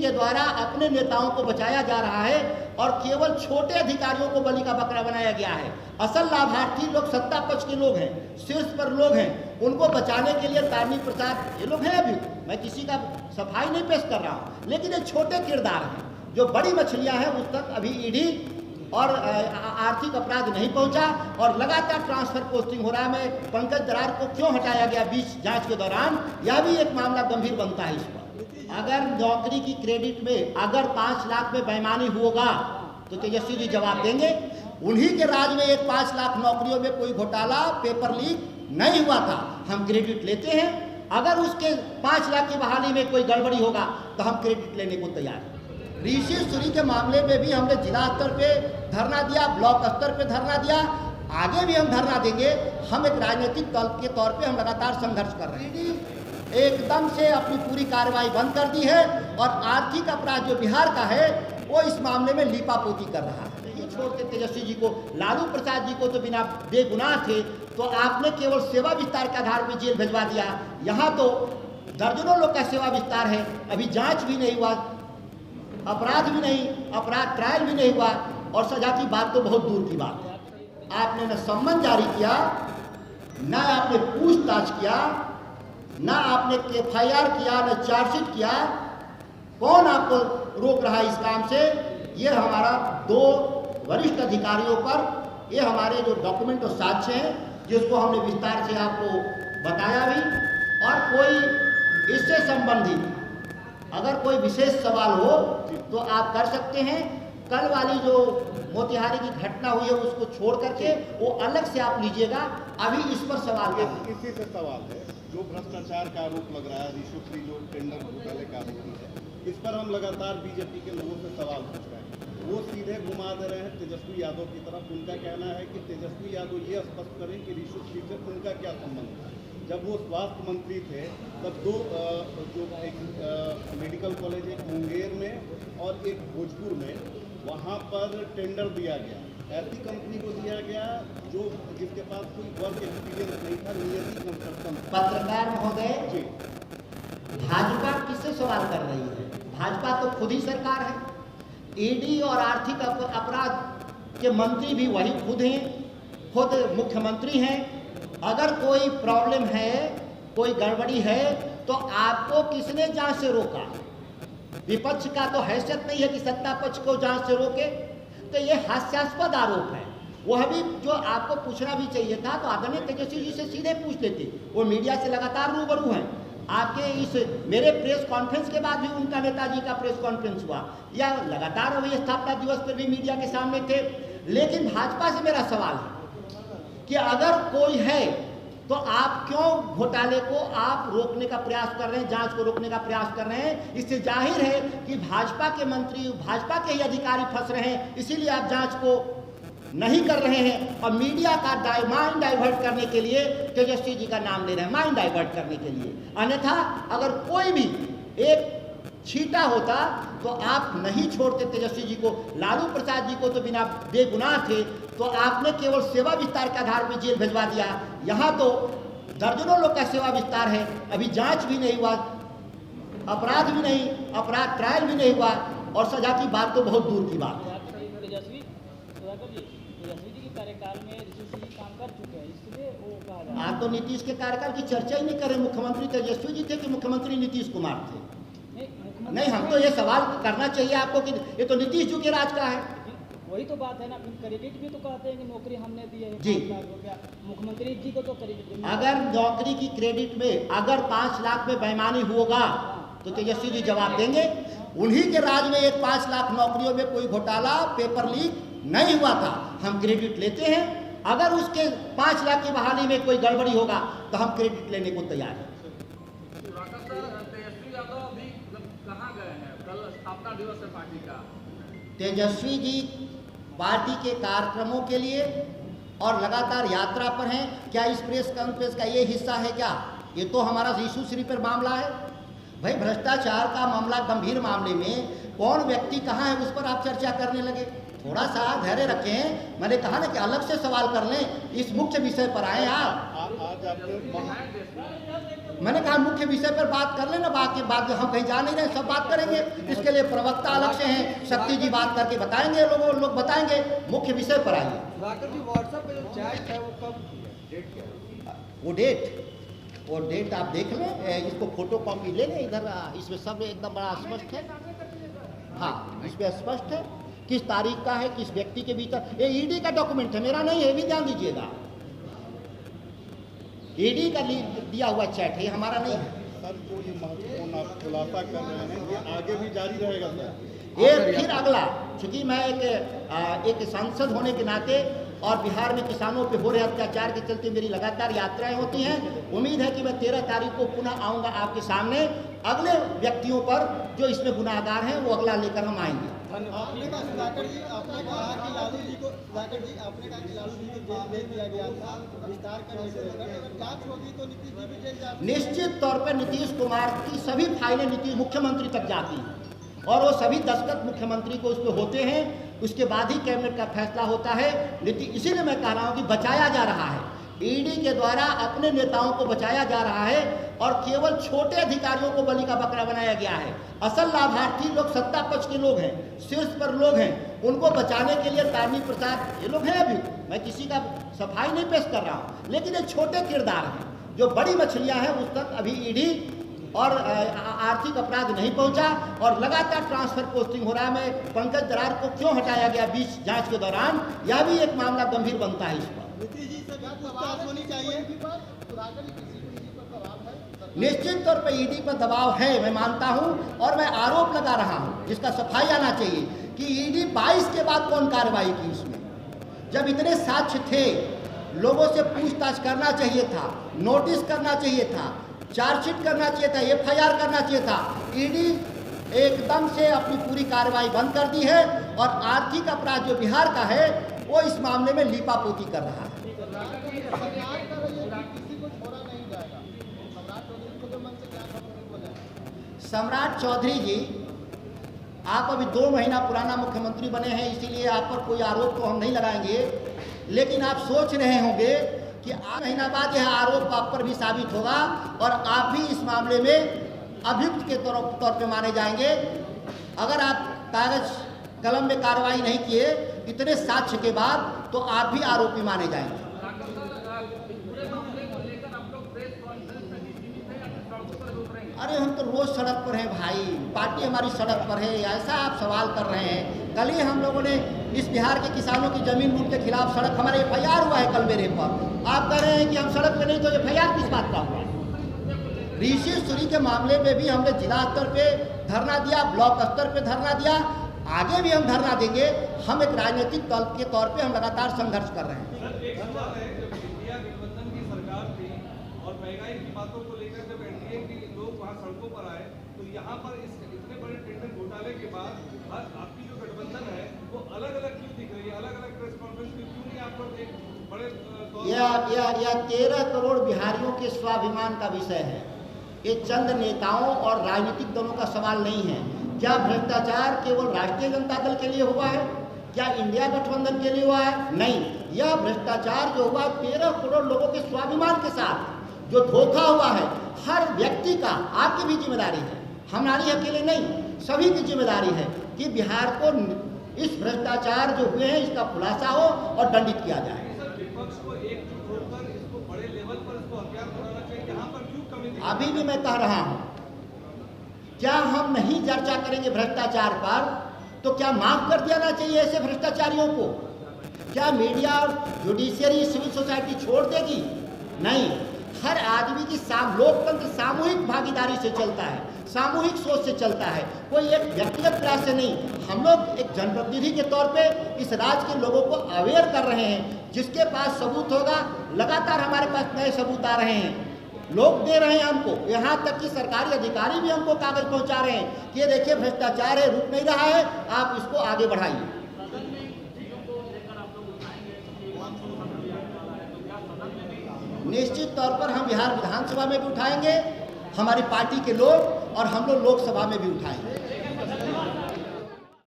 के द्वारा अपने नेताओं को बचाया जा रहा है और केवल छोटे अधिकारियों को बलि का बकरा बनाया गया है। असल लाभार्थी लोग सत्ता पक्ष के लोग हैं, शीर्ष पर लोग हैं, उनको बचाने के लिए तारनी प्रसाद ये लोग हैं। अभी मैं किसी का सफाई नहीं पेश कर रहा हूँ, लेकिन ये छोटे किरदार हैं। जो बड़ी मछलियाँ हैं उस तक अभी ईडी और आर्थिक अपराध नहीं पहुंचा और लगातार ट्रांसफर पोस्टिंग हो रहा है। मैं पंकज दरार को क्यों हटाया गया बीच जांच के दौरान, यह भी एक मामला गंभीर बनता है इस पर। अगर नौकरी की क्रेडिट में अगर 5 लाख में बेईमानी होगा तो तेजस्वी जी जवाब देंगे। उन्हीं के राज में एक 5 लाख नौकरियों में कोई घोटाला पेपर लीक नहीं हुआ था, हम क्रेडिट लेते हैं। अगर उसके 5 लाख की बहाली में कोई गड़बड़ी होगा तो हम क्रेडिट लेने को तैयार हैं। ऋषि सूरी के मामले में भी हमने जिला स्तर पे धरना दिया, ब्लॉक स्तर पे धरना दिया, आगे भी हम धरना देंगे। हम एक राजनीतिक दल के तौर पे हम लगातार संघर्ष कर रहे हैं। एकदम से अपनी पूरी कार्रवाई बंद कर दी है और आर्थिक अपराध जो बिहार का है वो इस मामले में लीपापोती कर रहा है। ये छोड़ के तेजस्वी जी को, लालू प्रसाद जी को तो बिना बेगुनाह थे तो आपने केवल सेवा विस्तार के आधार पर जेल भिजवा दिया। यहाँ तो दर्जनों लोग का सेवा विस्तार है, अभी जाँच भी नहीं हुआ, अपराध भी नहीं, अपराध ट्रायल भी नहीं हुआ और सजा की बात तो बहुत दूर की बात है। आपने न सम्मन जारी किया, न आपने पूछताछ किया, न आपने FIR किया, न चार्जशीट किया। कौन आपको रोक रहा है इस काम से? ये हमारा 2 वरिष्ठ अधिकारियों पर ये हमारे जो डॉक्यूमेंट और साक्ष्य हैं जिसको हमने विस्तार से आपको बताया भी। और कोई इससे संबंधित अगर कोई विशेष सवाल हो तो आप कर सकते हैं। कल वाली जो मोतिहारी की घटना हुई है उसको छोड़ करके वो अलग से आप लीजिएगा, अभी इस पर सवाल है। इसी से सवाल है, जो भ्रष्टाचार का आरोप लग रहा है, रिश्वत जो टेंडर घोटाले का आरोपी है, इस पर हम लगातार बीजेपी के लोगों से सवाल पूछ रहे हैं। वो सीधे घुमा दे रहे हैं तेजस्वी यादव की तरफ। उनका कहना है कि तेजस्वी यादव ये स्पष्ट करें कि रिश्वत से उनका क्या संबंध है। जब वो स्वास्थ्य मंत्री थे तब 2 जो एक मेडिकल कॉलेज एक मुंगेर में और एक भोजपुर में, वहाँ पर टेंडर दिया गया, ऐसी कंपनी को दिया गया जो जिसके पास कोई वर्क एक्सपीरियंस नहीं था, नियति कंस्ट्रक्शन। पत्रकार महोदय जी, भाजपा किससे सवाल कर रही है? भाजपा तो खुद ही सरकार है। ईडी और आर्थिक अपराध के मंत्री भी वही खुद हैं, खुद मुख्यमंत्री हैं। अगर कोई प्रॉब्लम है, कोई गड़बड़ी है तो आपको किसने जांच से रोका? विपक्ष का तो हैसियत नहीं है कि सत्ता पक्ष को जांच से रोके। तो ये हास्यास्पद आरोप है। वह भी जो आपको पूछना भी चाहिए था तो आदरणीय तेजस्वी जी से सीधे पूछ लेते, वो मीडिया से लगातार रूबरू हैं। आपके इस मेरे प्रेस कॉन्फ्रेंस के बाद भी उनका नेताजी का प्रेस कॉन्फ्रेंस हुआ, या लगातार वही स्थापना दिवस पर भी मीडिया के सामने थे। लेकिन भाजपा से मेरा सवाल है कि अगर कोई है तो आप क्यों घोटाले को आप रोकने का प्रयास कर रहे हैं, जांच को रोकने का प्रयास कर रहे हैं? इससे जाहिर है कि भाजपा के मंत्री, भाजपा के ही अधिकारी फंस रहे हैं, इसीलिए आप जांच को नहीं कर रहे हैं और मीडिया का माइंड डाइवर्ट करने के लिए तेजस्वी जी का नाम ले रहे हैं, माइंड डाइवर्ट करने के लिए। अन्यथा अगर कोई भी एक छीटा होता तो आप नहीं छोड़ते तेजस्वी जी को। लालू प्रसाद जी को तो बिना बेगुनाह थे तो आपने केवल सेवा विस्तार के आधार पर जेल भिजवा दिया। यहाँ तो दर्जनों लोग का सेवा विस्तार है, अभी जांच भी नहीं हुआ, अपराध भी नहीं, अपराध ट्रायल भी नहीं हुआ और सजा की बात तो बहुत दूर की बात है। कार्यकाल में काम कर चुके हैं, इसलिए वो कहा जा रहा है। आप तो नीतीश के कार्यकाल की चर्चा ही नहीं कर रहे। मुख्यमंत्री तेजस्वी जी थे कि मुख्यमंत्री नीतीश कुमार थे? नहीं, हम तो ये सवाल करना चाहिए आपको कि ये तो नीतीश जी के राज का है। वही तो बात है ना, क्रेडिट भी तो कहते हैं कि नौकरी हमने दी है जी, मुख्यमंत्री जी को तो क्रेडिट। अगर नौकरी की क्रेडिट में अगर 5 लाख में बेईमानी होगा तो तेजस्वी जी जवाब देंगे। उन्हीं के राज में एक 5 लाख नौकरियों में कोई घोटाला पेपर लीक नहीं हुआ था, हम क्रेडिट लेते हैं। अगर उसके 5 लाख की बहाली में कोई गड़बड़ी होगा तो हम क्रेडिट लेने को तैयार हैं। तेजस्वी यादव अभी कहाँ गए हैं? कल स्थापना दिवस है पार्टी का। तेजस्वी जी पार्टी के कार्यक्रमों के लिए और लगातार यात्रा पर हैं। क्या इस प्रेस कॉन्फ्रेंस का ये हिस्सा है क्या? ये तो हमारा ऋषि श्री पर मामला है भाई। भ्रष्टाचार का मामला, गंभीर मामले में कौन व्यक्ति कहाँ है उस पर आप चर्चा करने लगे। थोड़ा सा धैर्य रखें। मैंने कहा ना कि अलग से सवाल कर लें, इस मुख्य विषय पर आए आप। आज आपने मैंने कहा मुख्य विषय पर बात कर लेना, बाकी बात हम कहीं जा नहीं रहे, सब बात करेंगे। इसके लिए प्रवक्ता अलग से हैं, शक्ति जी बात करके बताएंगे, लोग बताएंगे। मुख्य विषय पर आइए। व्हाट्सएप पे जो चैट है वो कब की है, डेट क्या है? वो डेट आप देख लें, इसको फोटो कॉपी ले लें इधर, इसमें सब एकदम बड़ा स्पष्ट है। हाँ, इसमें स्पष्ट है किस तारीख का है, किस व्यक्ति के भीतर। ये ईडी का डॉक्यूमेंट है, मेरा नहीं है, भी ध्यान दीजिएगा। ईडी का दिया हुआ चैट है, हमारा नहीं है। सर जो ये महत्वपूर्ण आप खुलासा कर रहे हैं ये आगे भी जारी रहेगा सर? ये फिर अगला, चूंकि मैं एक सांसद होने के नाते और बिहार में किसानों पे हो रहे अत्याचार के चलते मेरी लगातार यात्राएं होती हैं। उम्मीद है कि मैं 13 तारीख को पुनः आऊंगा आपके सामने। अगले व्यक्तियों पर जो इसमें गुनाहगार हैं वो अगला लेकर हम आएंगे। आपने कहा सुधाकर जी, आपने कहा कि लालू जी को जेल भेज दिया गया था विस्तार करने से लेकर, अगर जांच होगी तो नीतीश जी भी जेल जा। निश्चित तौर पर नीतीश कुमार की सभी फाइलें नीतीश मुख्यमंत्री तक जाती हैं और वो सभी दस्तखत मुख्यमंत्री को उस पर होते हैं। उसके बाद ही कैबिनेट का फैसला होता है। इसीलिए मैं कह रहा हूँ कि बचाया जा रहा है, ईडी के द्वारा अपने नेताओं को बचाया जा रहा है और केवल छोटे अधिकारियों को बलि का बकरा बनाया गया है। असल लाभार्थी लोग सत्ता पक्ष के लोग हैं, शीर्ष पर लोग हैं, उनको बचाने के लिए तारनी प्रसाद ये लोग हैं। अभी मैं किसी का सफाई नहीं पेश कर रहा हूँ, लेकिन ये छोटे किरदार हैं। जो बड़ी मछलियाँ हैं उस तक अभी ईडी और आर्थिक अपराध नहीं पहुंचा और लगातार ट्रांसफर पोस्टिंग हो रहा है। मैं पंकज दरार को क्यों हटाया गया बीच जांच के दौरान, यह भी एक मामला गंभीर बनता है। इस पर नीतीश जी से पूछताछ होनी चाहिए। निश्चित तौर पर ईडी पर दबाव है, मैं मानता हूं और मैं आरोप लगा रहा हूं जिसका सफाई आना चाहिए कि ईडी 22 के बाद कौन कार्रवाई की इसमें, जब इतने साक्ष्य थे। लोगों से पूछताछ करना चाहिए था, नोटिस करना चाहिए था, चार्जशीट करना चाहिए था, एफआईआर करना चाहिए था। ईडी एकदम से अपनी पूरी कार्रवाई बंद कर दी है और आर्थिक अपराध जो बिहार का है वो इस मामले में लीपापोती कर रहा है। सम्राट चौधरी जी, आप अभी 2 महीना पुराना मुख्यमंत्री बने हैं, इसीलिए आप पर कोई आरोप तो हम नहीं लगाएंगे, लेकिन आप सोच रहे होंगे कि 8 महीना बाद यह आरोप आप पर भी साबित होगा और आप भी इस मामले में अभियुक्त के तौर पे माने जाएंगे। अगर आप कागज कलम में कार्रवाई नहीं किए इतने साक्ष्य के बाद, तो आप भी आरोपी माने जाएंगे। अरे हम तो रोज सड़क पर हैं भाई, पार्टी हमारी सड़क पर है, ऐसा आप सवाल कर रहे हैं। कल ही हम लोगों ने इस बिहार के किसानों की जमीन लूट के खिलाफ सड़क, हमारे एफआईआर हुआ है कल मेरे पर। आप कह रहे हैं कि हम सड़क पे नहीं, तो एफआईआर किस बात का हुआ? ऋषि सूरी के मामले में भी हमने जिला स्तर पे धरना दिया, ब्लॉक स्तर पे धरना दिया, आगे भी हम धरना देंगे। हम एक राजनीतिक दल के तौर पे हम लगातार संघर्ष कर रहे हैं। इंडिया गठबंधन की सरकार थी और महंगाई की बातों को लेकर जब एनडीए के लोग वहाँ सड़कों पर आए, तो यहाँ पर इस इतने बड़े टेंडर घोटाले के बाद आपकी जो गठबंधन है वो अलग अलग क्यों दिख रही है, अलग अलग प्रेस कॉन्फ्रेंस में क्यों नहीं? आप लोग एक बड़े यह 13 करोड़ बिहारियों के स्वाभिमान का विषय है। ये चंद नेताओं और राजनीतिक दलों का सवाल नहीं है। क्या भ्रष्टाचार केवल राष्ट्रीय जनता दल के लिए हुआ है? क्या इंडिया गठबंधन के लिए हुआ है? नहीं, यह भ्रष्टाचार जो हुआ 13 करोड़ लोगों के स्वाभिमान के साथ जो धोखा हुआ है, हर व्यक्ति का, आपकी भी जिम्मेदारी है, हमारी अकेले नहीं, सभी की जिम्मेदारी है कि बिहार को इस भ्रष्टाचार जो हुए हैं इसका खुलासा हो और दंडित किया जाए। विपक्ष को एकजुट होकर इसको बड़े लेवल पर इसको हथियार बनाना चाहिए। यहाँ पर क्यों कमी? अभी भी मैं कह रहा हूँ, क्या हम नहीं चर्चा करेंगे भ्रष्टाचार पर, तो क्या माफ कर देना चाहिए ऐसे भ्रष्टाचारियों को? क्या मीडिया, जुडिशियरी, सिविल सोसाइटी छोड़ देगी? नहीं, हर आदमी की लोकतंत्र सामूहिक भागीदारी से चलता है, सामूहिक सोच से चलता है, कोई एक व्यक्तिगत प्रयास से नहीं। हम लोग एक जनप्रतिनिधि के तौर पे इस राज्य के लोगों को अवेयर कर रहे हैं। जिसके पास सबूत होगा, लगातार हमारे पास नए सबूत आ रहे हैं, लोग दे रहे हैं हमको, यहाँ तक कि सरकारी अधिकारी भी हमको कागज पहुँचा रहे हैं कि ये देखिए भ्रष्टाचार है, रुक नहीं रहा है, आप इसको आगे बढ़ाइए। निश्चित तौर पर हम बिहार विधानसभा में भी उठाएंगे, हमारी पार्टी के लोग, और हम लोग लोकसभा में भी उठाएंगे।